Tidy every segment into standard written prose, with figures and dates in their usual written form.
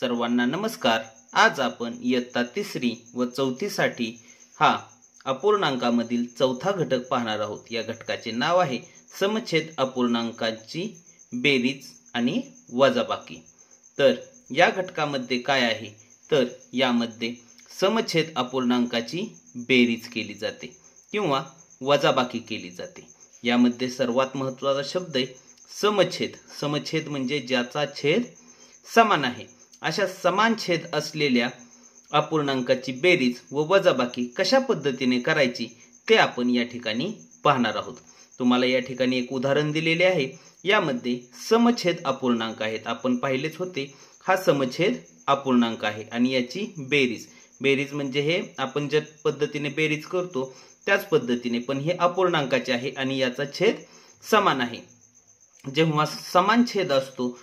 सर्वांना नमस्कार। आज आपण इयत्ता 3री व 4थी साठी हा अपूर्णांकामधील चौथा घटक पाहणार आहोत। या घटकाचे नाव आहे समछेद अपूर्णांकांची बेरीज आणि वजाबाकी। तर या घटकामध्ये काय आहे तर यामध्ये समछेद अपूर्णांकाची बेरीज केली जाते किंवा वजाबाकी केली जाते। यामध्ये सर्वात महत्त्वाचा शब्द आहे समछेद। समछेद म्हणजे ज्याचा छेद समान आहे। अशा समान छेद असलेल्या अपूर्णांकाची बेरीज व वजाबाकी कशा पद्धतीने करायची ते आपण या ठिकाणी पाहणार आहोत। तुम्हाला या ठिकाणी एक उदाहरण दिलेले आहे। यामध्ये समछेद अपूर्णांक आहेत, आपण पाहिलेच होते। हा समछेद अपूर्णांक आहे आणि याची बेरीज बेरीज म्हणजे हे आपण ज्या पद्धतीने बेरीज करतो त्याच पद्धतीने, पण हे अपूर्णांकाचे आहे आणि याचा छेद समान आहे। जेव्हा समान छेद असतो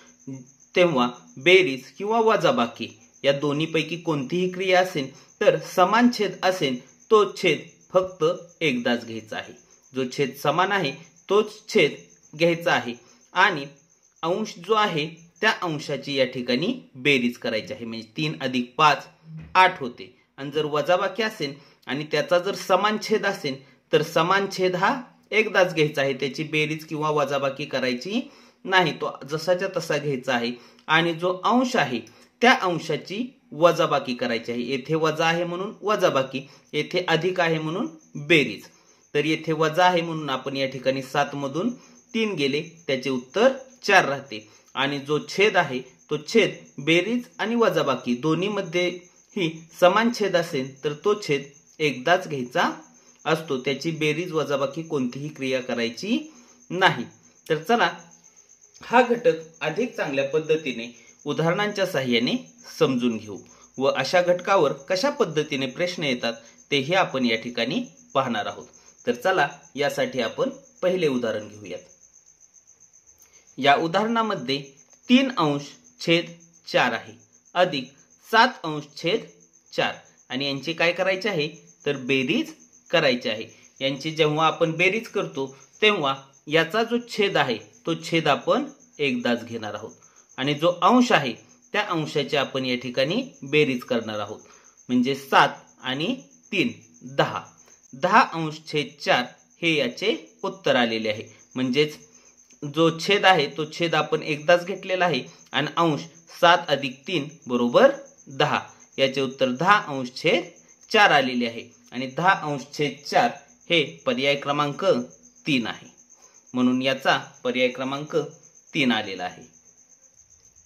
तेव्हा बेरीज किंवा वजाबाकी या दोन्हीपैकी कोणतीही क्रिया असेल तर समान छेद असेल तो छेद फक्त एकदाच घ्यायचा आहे। जो छेद समान आहे तोच छेद घ्यायचा आहे आणि अंश जो आहे त्या अंशाची या ठिकाणी बेरीज करायची आहे। म्हणजे 3 + 5 8 होते। आणि जर वजाबाकी असेल आणि त्याचा जर समान छेद असेल तर समान छेद हा एकदाच घ्यायचा आहे, त्याची बेरीज किंवा वजाबाकी करायची नाही, तो जसाच्या तसा घ्यायचा आहे। आणि जो अंश आहे त्या अंशाची वजाबाकी करायची आहे। येथे वजा आहे म्हणून वजाबाकी, येथे अधिक आहे म्हणून बेरीज। तर येथे वजा आहे म्हणून आपण या ठिकाणी 7 मधून 3 गेले, त्याचे उत्तर 4 राहते। आणि जो छेद आहे तो छेद बेरीज आणि वजाबाकी दोन्ही मध्ये ही समान छेद असेल तर तो छेद एकदाच घ्यायचा असतो, त्याची बेरीज वजाबाकी कोणतीही क्रिया करायची नाही। तर चला हा घटक अधिक चांगल्या पद्धतीने उदाहरणांच्या सहाय्याने समजून घेऊ व अशा घटकावर कशा पद्धतीने प्रश्न येतात तेही आपण या ठिकाणी पाहणार आहोत। तर चला यासाठी आपण पहिले उदाहरण घेऊयात। या उदाहरणामध्ये 3/4 आहे अधिक 7/4 आणि यांची काय करायचे आहे तर बेरीज करायची आहे। यांची जेव्हा आपण बेरीज करतो तेव्हा याचा जो छेद आहे तो छेद आपण एकदाच घेणार आहोत आणि जो अंश आहे त्या अंशाची आपण या ठिकाणी बेरीज करणार आहोत। म्हणजे 7 आणि 3 10 10/4 हे याचे उत्तर आलेले आहे। म्हणजेच जो छेद आहे तो छेद आपण एकदाच घेतलेला आहे आणि अंश 7 + 3 = 10, याचे उत्तर 10/4 आलेले आहे। आणि 10/4 हे पर्याय क्रमांक 3 आहे, म्हणून याचा पर्याय क्रमांक 3 आलेला आहे।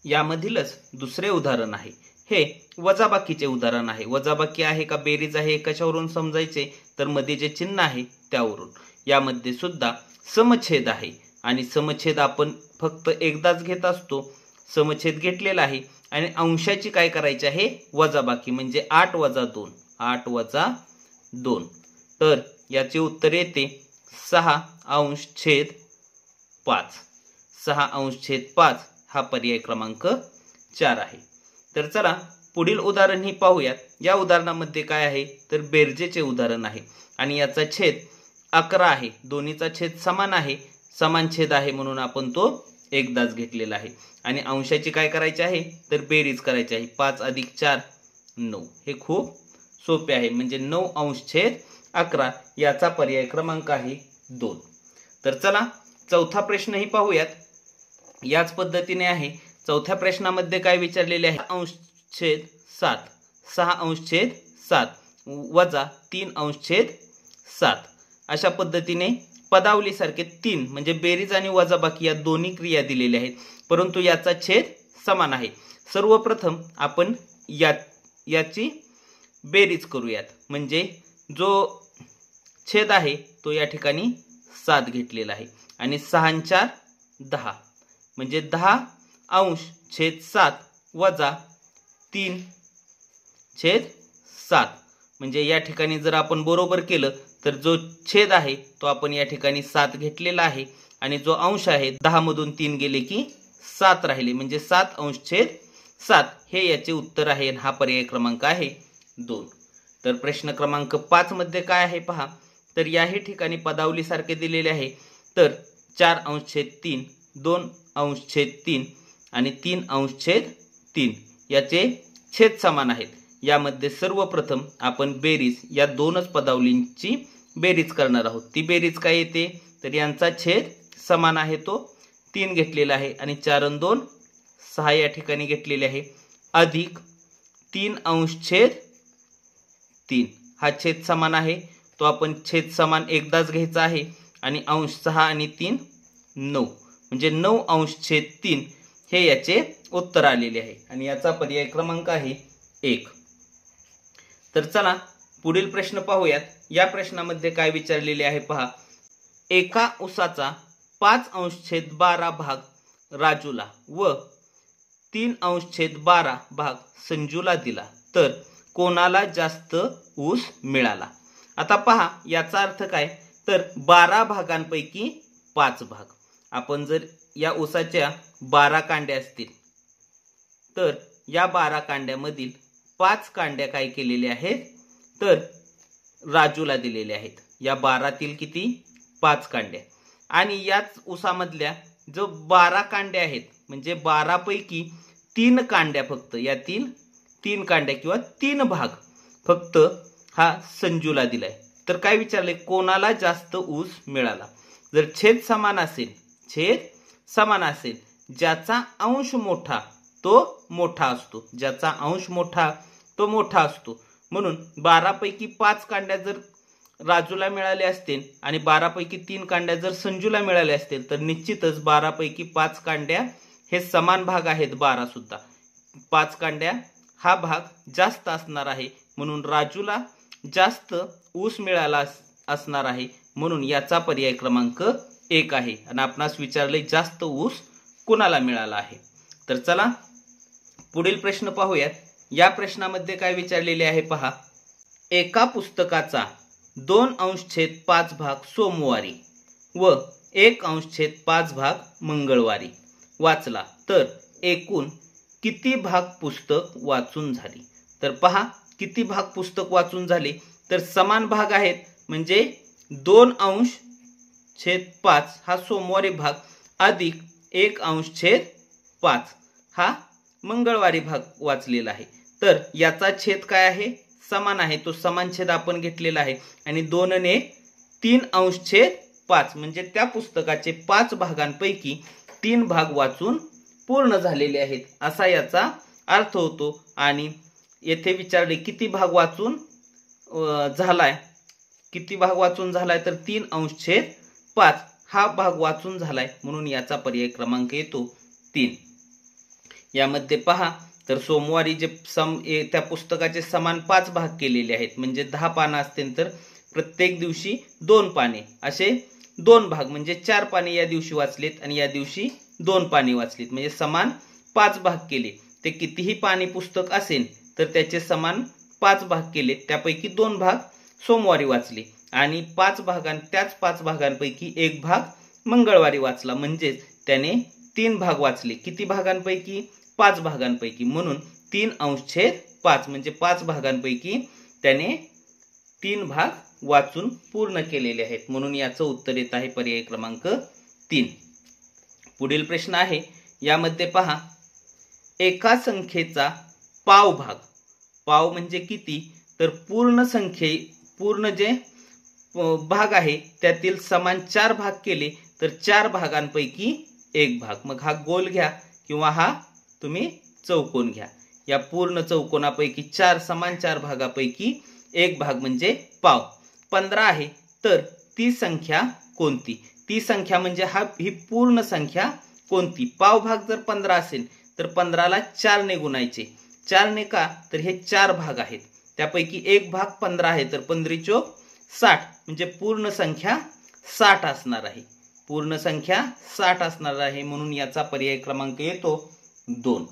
यामधीलच दुसरे उदाहरण आहे हे वजाबाकीचे उदाहरण आहे। वजाबाकी आहे का बेरीज आहे कशावरून समजायचे तर मध्ये जे चिन्ह आहे त्यावरून। यामध्ये सुद्धा समछेद आहे आणि समछेद आपण फक्त एकदाच घेत असतो। समछेद घेतलेला आहे आणि अंशाची काय करायची आहे वजाबाकी, म्हणजे 8 - 2 8 - 2। तर याचे उत्तर येते 6/5 6/5 हा पर्याय क्रमांक 4 आहे। तर चला पुढील उदाहरण ही पाहूयात। या उदाहरणामध्ये काय आहे तर बेरजेचे उदाहरण आहे आणि याचा छेद 11 आहे। दोन्हीचा छेद समान आहे, समान छेद आहे म्हणून आपण तो एकदाच घेतलेला आहे आणि अंशाची काय करायची आहे तर बेरीज करायची आहे। 5 + 4 9 हे खूप सोपे आहे, म्हणजे 9/11 याचा पर्याय क्रमांक आहे 2। तर चला चौथा प्रश्नही पाहूयात। याच पद्धतीने आहे। चौथ्या प्रश्नामध्ये काय विचारलेले आहे 6/7 6/7 वजा 3/7 अशा पद्धतीने पदावली सारखे 3 म्हणजे बेरीज आणि वजाबाकी या दोन्ही क्रिया दिलेल्या आहेत, परंतु याचा छेद समान आहे। सर्वप्रथम आपण याची बेरीज करूयात। म्हणजे जो छेद आहे तो या ठिकाणी 7 घेतलेला आहे आणि 6 × 4 10 म्हणजे 10/7 वजा 3/7 म्हणजे या ठिकाणी जर आपण बरोबर केलं तर जो छेद आहे तो आपण या ठिकाणी 7 घेतलेला आहे आणि जो अंश आहे 10 मधून 3 गेले की 7 राहिले, म्हणजे 7/7 हे याचे उत्तर आहे आणि हा पर्याय क्रमांक आहे 2। तर प्रश्न क्रमांक 5 मध्ये काय आहे पहा। तर याही ठिकाणी पदावली सारखे दिलेले आहे। तर 4/3 2/3 आणि 3/3 याचे छेद समान आहेत। यामध्ये सर्वप्रथम आपण बेरीज या दोनच पदावलींची बेरीज करणार आहोत। ती बेरीज काय येते तर यांचा छेद समान आहे तो 3 घेतलेला आहे आणि 4 आणि 2 6 या ठिकाणी घेतलेले आहे अधिक 3 अंश छेद 3 हा छेद समान आहे तो आपण छेद समान एकदाच घ्यायचा आहे आणि अंश 6 आणि 3 9 म्हणजे 9 अंश छेद 3 हे याचे उत्तर आलेले आहे आणि याचा पर्याय क्रमांक आहे 1। तर चला पुढील प्रश्न पाहूयात। या प्रश्नामध्ये काय विचारलेले आहे पहा। एका उसाचा 5 अंश छेद 12 भाग राजूला व 3 अंश छेद 12 भाग संजूला दिला तर कोणाला जास्त ऊस मिळाला। आता पहा याचा अर्थ काय तर 12 भागांपैकी 5 भाग। आपण जर या ऊसाच्या 12 कांड्या असतील तर या 12 कांड्यामधील 5 कांड्या काय केलेल्या आहेत तर राजूला दिलेल्या आहेत। या 12तील किती 5 कांड्या आणि याच ऊसामधल्या जो 12 कांड्या आहेत म्हणजे 12 पैकी 3 कांड्या फक्त यातील 3 कांड्या किंवा 3 भाग फक्त हा संजूला दिलाय। तर काय विचारले कोणाला जास्त ऊस मिळाला। जर छेद समान असेल ज्याचा अंश मोठा तो मोठा असतो, ज्याचा अंश मोठा तो मोठा असतो। म्हणून 12 पैकी 5 कांड्या जर राजूला मिळाले असतील आणि 12 पैकी 3 कांड्या जर संजूला मिळाले असतील तर निश्चितच 12 पैकी 5 कांड्या हे समान भाग आहेत। 12 सुद्धा 5 कांड्या हा भाग जास्त असणार आहे म्हणून राजूला जास्त ऊस मिळाला असणार आहे म्हणून याचा पर्याय क्रमांक 1 आहे। आणि आपणास विचारले जास्त ऊस कोणाला मिळाला आहे। तर चला पुढील प्रश्न पाहूयात। या प्रश्नामध्ये काय विचारलेले आहे पहा। एका पुस्तकाचा 2 अंश छेद 5 भाग सोमवारी व 1 अंश छेद 5 भाग मंगळवारी वाचला तर एकूण किती भाग पुस्तक वाचून झाली। तर पहा किती भाग पुस्तक वाचून झाले तर समान भाग आहेत म्हणजे 2 अंश छेद 5 हा सोमवारी भाग अधिक 1 अंश छेद 5 हा मंगळवारी भाग वाचलेला आहे। तर याचा छेद काय आहे समान आहे तो समान छेद आपण घेतलेला आहे आणि 2 ने 3 अंश छेद 5 म्हणजे त्या पुस्तकाचे 5 भागांपैकी 3 भाग वाचून पूर्ण झालेले आहेत असा याचा अर्थ होतो। आणि येथे विचारले किती भाग वाचून झालाय तर 3 अंश छेद 5 हा भाग वाचून झालाय म्हणून याचा पर्याय क्रमांक येतो 3। यामध्ये पहा तर सोमवारी जे त्या पुस्तकाचे समान 5 भाग केलेले आहेत म्हणजे 10 पानं असतील तर प्रत्येक दिवशी 2 पाने असे 2 भाग म्हणजे 4 पाने या दिवशी वाचलेत आणि या दिवशी 2 पाने वाचलीत म्हणजे समान 5 भाग केले। ते कितीही पाने पुस्तक असेल तर त्याचे समान 5 भाग केले त्यापैकी 2 भाग सोमवारी वाचले आणि 5 भागांपैकी 1 भाग मंगळवारी वाचला म्हणजे त्याने 3 भाग वाचले। किती भागांपैकी 5 भागांपैकी म्हणून 3 अंश छेद 5 म्हणजे 5 भागांपैकी त्याने 3 भाग वाचून पूर्ण केलेले आहेत म्हणून याचं उत्तर येत आहे पर्याय क्रमांक 3। पुढील प्रश्न आहे यामध्ये पहा एका संख्येचा पाव भाग पाव म्हणजे किती तर पूर्ण जे भाग आहे त्यातील समान 4 भाग केले तर 4 भागांपैकी 1 भाग। मग हा गोल घ्या किंवा हा तुम्ही चौकोन घ्या। या पूर्ण चौकोनापैकी समान 4 भागापैकी 1 भाग म्हणजे पाव। 15 आहे तर ती संख्या कोणती। ती संख्या म्हणजे ही पूर्ण संख्या कोणती। पाव भाग जर 15 असेल तर 15 ला 4 ने गुणायचे। 4 ने का तर हे 4 भाग आहेत त्यापैकी 1 भाग 15 आहे तर 15 चोक 60 म्हणजे पूर्ण संख्या 60 असणार आहे। पूर्ण संख्या 60 असणार आहे म्हणून याचा पर्याय क्रमांक येतो 2।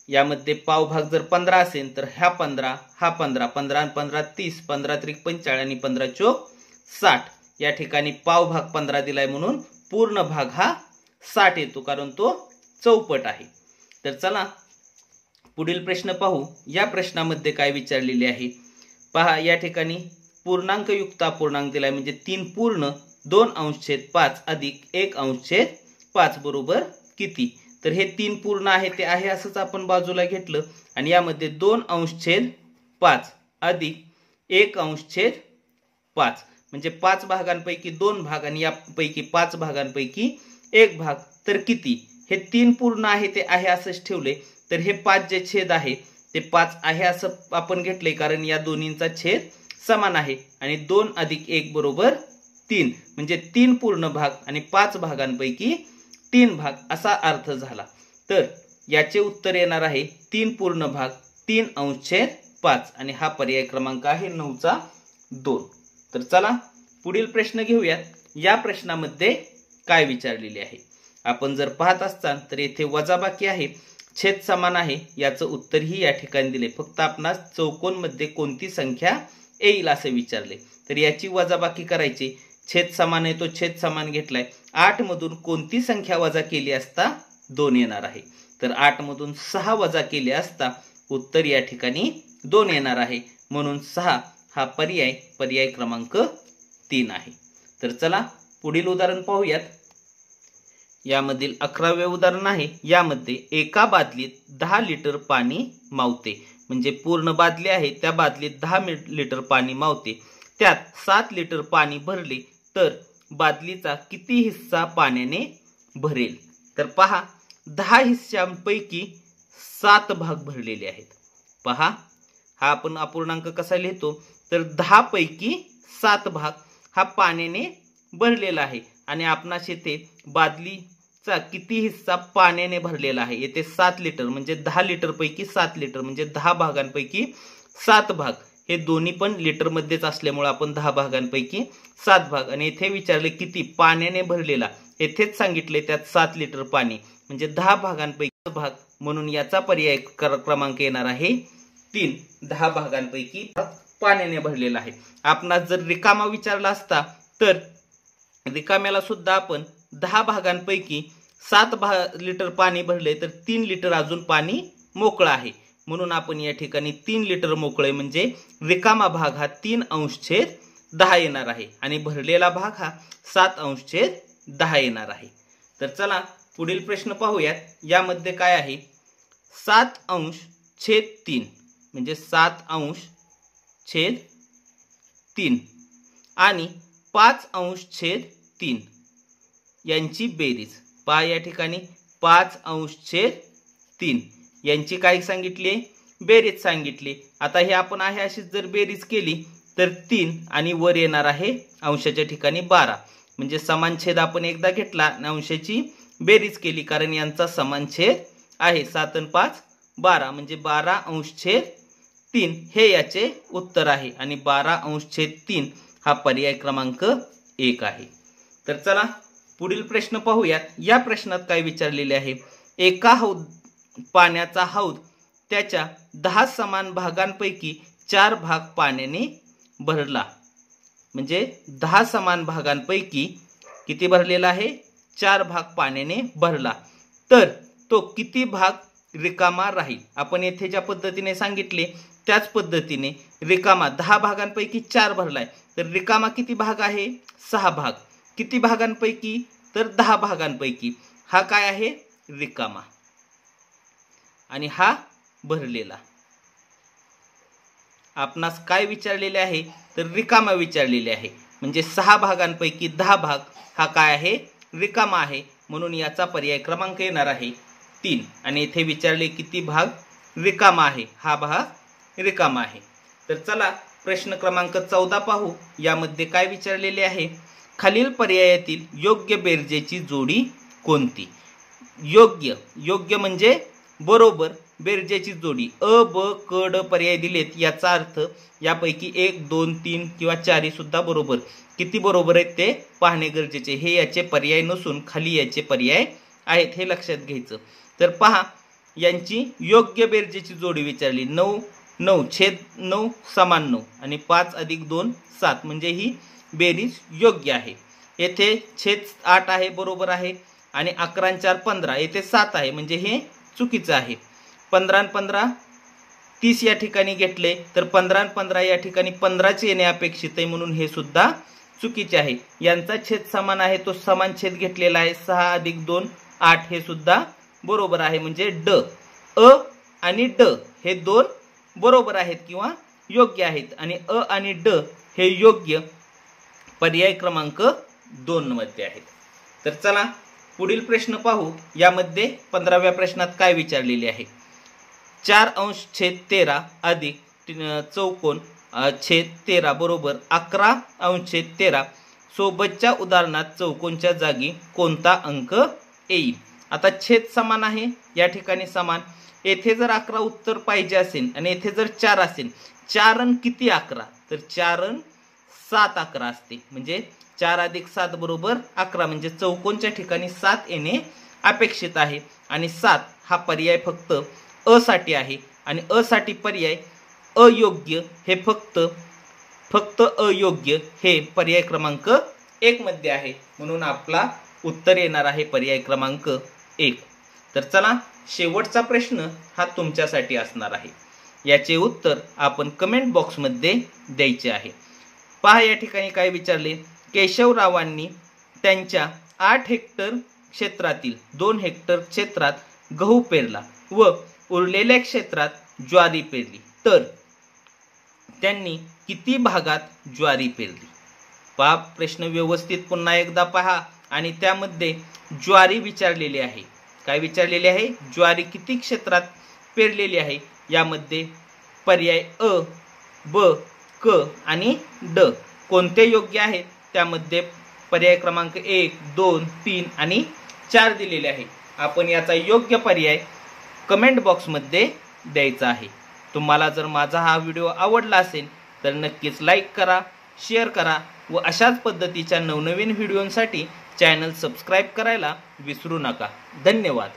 यामध्ये पाव भाग जर 15 असेल तर हा 15 हा 15 15 आणि 15 30 15 त्रिक 45 आणि 15 चोक 60 या ठिकाणी पाव भाग 15 दिलाय म्हणून पूर्ण भाग हा 60 येतो कारण तो चौपट आहे। तर चला पुढील प्रश्न पाहू। या प्रश्नामध्ये काय विचारलेले आहे पहा। या ठिकाणी पूर्णांक युक्त अपूर्णांक दिलाय म्हणजे 3 पूर्ण 2 अंश छेद 5 अधिक 1 अंश छेद 5 बरोबर किती। तर हे 3 पूर्ण आहे ते आहे असंच आपण बाजूला घेतलं आणि यामध्ये 2/5 अधिक 1/5 म्हणजे 5 भागांपैकी 2 भाग आणि यापैकी 5 भागांपैकी 1 भाग. तर किती? हे 3 पूर्ण आहे ते आहे असंच ठेवले. तर हे 5 जे छेद आहे ते 5 आहे असं आपण घेतले कारण या दोन्हींचा छेद समान आहे आणि 2 अधिक 1 बरोबर 3 म्हणजे 3 पूर्ण भाग आणि 5 भागांपैकी 3 भाग असा अर्थ झाला. तर याचे उत्तर येणार आहे 3 पूर्ण भाग 3/5 आणि हा पर्याय क्रमांक आहे 9चा 2. तर चला पुढील प्रश्न घेऊयात. या प्रश्नामध्ये काय विचारलेले आहे? आपण जर पाहत असताल तर येथे वजाबाकी आहे, छेद समान आहे, याचं उत्तरही या ठिकाणी दिले. फक्त आपणास चौकोनमध्ये कोणती संख्या येईल असे विचारले. तर याची वजाबाकी करायची. छेद समान आहे तो छेद समान घेतलाय. 8 मधून कोणती संख्या वजा केली असता 2 येणार आहे? तर 8 मधून 6 वजा केले असता उत्तर या ठिकाणी 2 येणार आहे. म्हणून 6 हा पर्याय क्रमांक 3 आहे. तर चला पुढील उदाहरण पाहूयात. यामधील 11वे उदाहरण आहे. यामध्ये एका बादलीत 10 लिटर पाणी मावते. म्हणजे पूर्ण बादली आहे त्या बादलीत 10 लिटर पाणी मावते. त्यात 7 लिटर पाणी भरले तर बादलीचा किती हिस्सा पाण्याने भरेल? तर पहा 10 हिस्सांपैकी 7 भाग भरलेले आहेत. पहा हा आपण अपूर्णांक कसा लिहितो? तर 10 पैकी 7 भाग हा पाण्याने भरलेला आहे आणि आपणास येथे बादलीचा किती हिस्सा पाण्याने भरलेला आहे? येथे 7 लिटर म्हणजे 10 लिटर पैकी 7 लिटर म्हणजे 10 भागांपैकी 7 भाग. हे दोन्ही पण लिटर मध्येच असल्यामुळे आपण 10 भागांपैकी 7 भाग आणि येथे विचारले किती पाण्याने भरलेला, येथेच सांगितले त्यात 7 लिटर पाणी म्हणजे 10 भागांपैकी भाग. म्हणून याचा पर्याय क्रमांक येणार आहे 3. 10 भागांपैकी पाण्याने भरलेला आहे. आपणास जर रिकामा विचारला असता तर रिकाम्याला सुद्धा आपण 10 भागांपैकी 7 लिटर पाणी भरले तर 3 लिटर अजून पाणी मोकळं आहे. म्हणून आपण या ठिकाणी 3 लिटर मोकळे म्हणजे रिकामा भाग हा 3/10 येणार आहे आणि भरलेला भाग हा 7/10 येणार आहे. तर चला पुढील प्रश्न पाहूयात. यामध्ये काय आहे? 7/3 म्हणजे 7/3 आणि 5/3 यांची बेरीज. पहा या ठिकाणी 5/3 यांची काय सांगितली? बेरीज सांगितली. आता हे आपण आहे अशीच जर बेरीज केली तर 3 आणि वर येणार आहे अंशाच्या ठिकाणी 12 म्हणजे समान छेद आपण एकदा घेतला आणि अंशाची बेरीज केली कारण यांचा समान छेद आहे. 7 आणि 5 12 म्हणजे 12/3 हे याचे उत्तर आहे आणि 12/3 हा पर्याय क्रमांक 1 आहे. तर चला पुढील प्रश्न पाहूयात. या प्रश्नात काय विचारलेले आहे? एका पाण्याचा हौद त्याच्या 10 समान भागांपैकी 4 भाग पाण्याने भरला. म्हणजे 10 समान भागांपैकी किती भरलेला आहे? 4 भाग पाण्याने भरला. तर तो किती भाग रिकामा राहील? आपण येथे ज्या पद्धतीने सांगितले त्याच पद्धतीने रिकामा 10 भागांपैकी 4 भरलाय तर रिकामा किती भाग आहे? 6 भाग. किती भागांपैकी? तर 10 भागांपैकी. हा काय आहे? रिकामा आणि हा भरलेला. आपणास काय विचारलेले आहे? तर रिकामा विचारलेले आहे. म्हणजे 6 भागांपैकी 10 भाग हा काय आहे? रिकामा आहे. म्हणून याचा पर्याय क्रमांक येणार आहे 3 आणि इथे विचारले किती भाग रिकामा आहे? हा भाग रिकामा आहे. तर चला प्रश्न क्रमांक 14 पाहू. यामध्ये काय विचारलेले आहे? खालील पर्यायातील योग्य बेरजेची जोडी कोणती? योग्य म्हणजे बरोबर. बेरजेची जोडी अ ब क ड पर्याय दिलेत याचा अर्थ यापैकी 1 2 3 किंवा 4 सुद्धा बरोबर. किती बरोबर आहेत ते पाहणे गरजेचे. हे याचे पर्याय नसून खाली याचे पर्याय आहेत हे लक्षात घ्यायचं. तर पहा यांची योग्य बेरजेची जोडी विचारली. 9 9 छेद 9 समान 9 आणि 5 अधिक 2 7 म्हणजे ही बेरीज योग्य आहे. येथे छेद 8 आहे बरोबर आहे आणि 11 आणि 4 15 येथे 7 आहे म्हणजे हे चुकीचं आहे. 15 आणि 15 30 या ठिकाणी घेतले तर 15 आणि 15 या ठिकाणी 15चे येणे अपेक्षित आहे म्हणून हे सुद्धा चुकीचे आहे. यांचा छेद समान आहे तो समान छेद घेतलेला आहे. 6 अधिक 2 8 हे सुद्धा बरोबर आहे, म्हणजे ड, अ आणि ड हे दोन बरोबर आहेत किंवा योग्य आहेत आणि अ आणि ड हे योग्य पर्याय क्रमांक 2 मध्ये आहेत. तर चला पुढील प्रश्न पाहू. यामध्ये 15व्या प्रश्नात काय विचारलेले आहे. 4/13 अधिक चौकोन छेद 13 बरोबर 11/13 सोबतच्या उदाहरणात चौकोनच्या जागी कोणता अंक येईल. आता छेद समान आहे, या ठिकाणी समान. येथे जर 11 उत्तर पाहिजे असेल आणि येथे जर 4 असेल, 4 अन किती 11, तर 4 अन 7 11 असते, म्हणजे 4 अधिक 7 बरोबर 11, म्हणजे चौकोनच्या ठिकाणी 7 येणे अपेक्षित आहे. आणि 7 हा पर्याय फक्त अ साठी आहे आणि अ साठी पर्याय अयोग्य हे फक्त अयोग्य हे पर्याय क्रमांक 1 मध्ये आहे, म्हणून आपला उत्तर येणार आहे पर्याय क्रमांक 1. तर चला शेवटचा प्रश्न हा तुमच्यासाठी असणार आहे. याचे उत्तर आपण कमेंट बॉक्समध्ये द्यायचे आहे. पहा या ठिकाणी काय विचारले. केशवरावांनी त्यांच्या 8 हेक्टर क्षेत्रातील 2 हेक्टर क्षेत्रात गहू पेरला व उरलेल्या क्षेत्रात ज्वारी पेरली, तर त्यांनी किती भागात ज्वारी पेरली. पहा प्रश्न व्यवस्थित पुन्हा एकदा पहा आणि त्यामध्ये ज्वारी विचारलेली आहे. काय विचारलेले आहे, ज्वारी किती क्षेत्रात पेरलेली आहे. यामध्ये पर्याय अ, ब, क आणि ड कोणते योग्य आहेत. त्यामध्ये पर्याय क्रमांक 1, 2, 3 आणि 4 दिलेले आहे. आपण याचा योग्य पर्याय कमेंट बॉक्समध्ये द्यायचा आहे. तुम्हाला जर माझा हा व्हिडिओ आवडला असेल तर नक्कीच लाईक करा, शेअर करा व अशाच पद्धतीच्या नवनवीन व्हिडिओंसाठी चॅनल सबस्क्राईब करायला विसरू नका. धन्यवाद.